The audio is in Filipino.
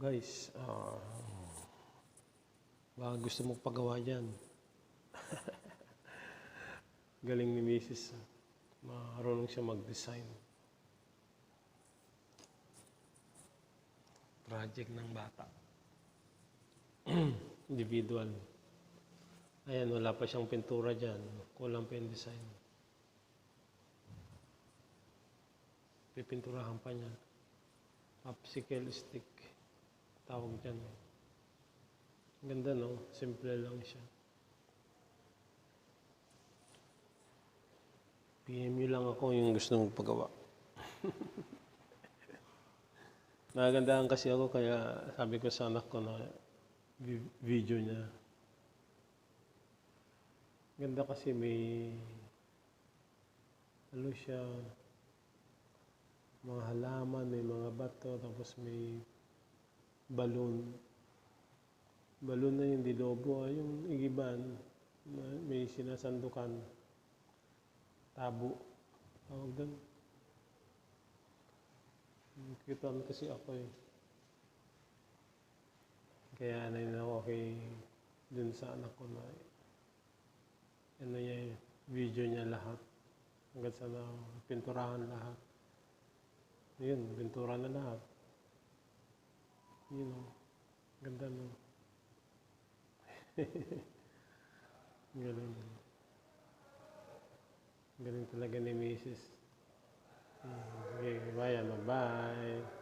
Guys, baka gusto mong pagawa dyan. Galing ni Mrs. Marunong siya mag-design. Project ng bata. Individual. Ayan, wala pa siyang pintura dyan. Kulang pa yung design. Pipinturahan pa niya. Popsicle stick. Tawag dyan. Ganda, no? Simple lang siya. PM nyo lang ako yung gusto mong pagawa. Nagandaan kasi ako kaya sabi ko sa anak ko na video niya. Ganda kasi may ano siya, mga halaman, may mga bato, tapos may balloon. Balloon na yung dilobo, yung igiban, may sinasandukan. Tabo. Tawag doon. Nakikitaan kasi ako eh. Kaya nanin ako dun sa anak ko na ano niya, video niya lahat. Hanggang sa na pinturahan lahat. Yun, pintura na lahat. Yun o. Ganda no. Galing. Galing talaga ni Mrs. Okay, bye. Bye.